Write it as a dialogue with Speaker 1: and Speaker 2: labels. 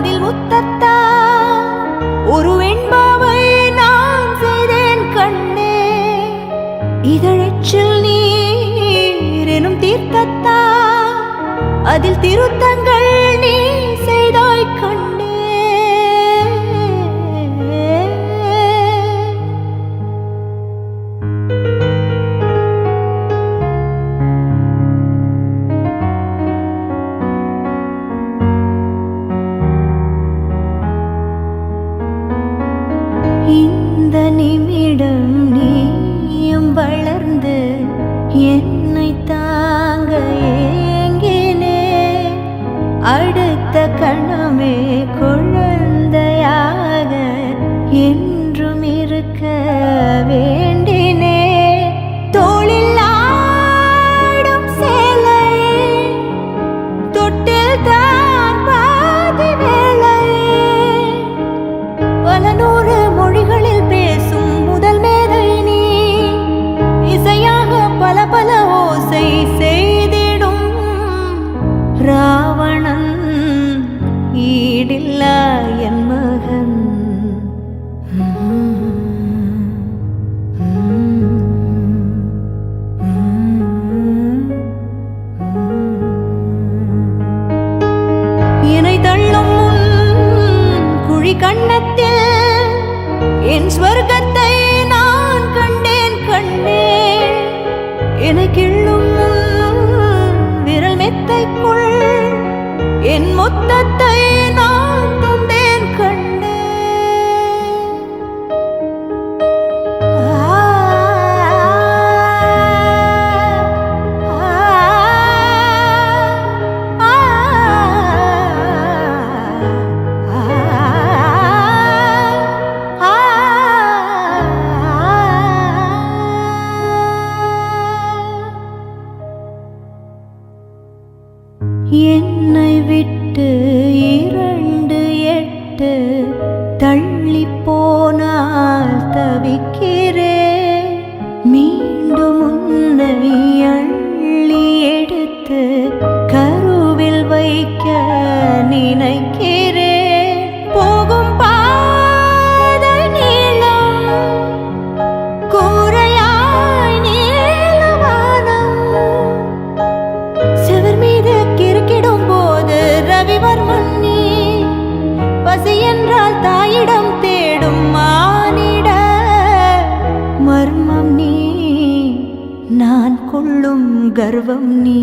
Speaker 1: அதில் முத்தத்தா ஒரு வெண்பாவை நான் செய்தேன் கண்ணே. இதழச்சில் நீர் எனும் தீர்த்தத்தா அதில் திருத்தங்கள் நீ செய்தாய் கண்ணே. இந்த நிமிடம் நீயும் வளர்ந்து என்னை தாங்க ஏங்கினே. அடுத்த கணமே குழந்தையாக என்றும் இருக்க வேண்டினே. தோளில் ஆடும் சேலை தொட்டில் தான் பாதி வேலை. பல நூறு மொழிகளில் பேசும் முதல் மேதை நீ. இசையாக பல பல ஓசை செய்திடும் ராவணன் ஈடில்லா என் மகன். என்னை தள்ளும் குழி கண்ணத்தில் என் ஸ்வர்க்கத்தை நான் கண்டேன் கண்டேன். என்னை கிள்ளும் விரல் மெத்தைக்குள் என் மொத்தத்தை நான் தந்தேன் கண்டேன். என்னை விட்டு 2 தள்ளி போனால் தவிக்கிறேன். மீண்டும் உன்னை அள்ளி எடுத்து கருவில் வைக்க நினைக்கிறேன். போகும் பாதை நீளம் கூரையாய் நீளவானம். செவர் மீது கிறுக்கிடும் போது ரவிவர்மன் நீ. பசி என்றால் தாயிடம் தேடும் மானிட மர்மம் நீ. நான் கொள்ளும் கர்வம் நீ.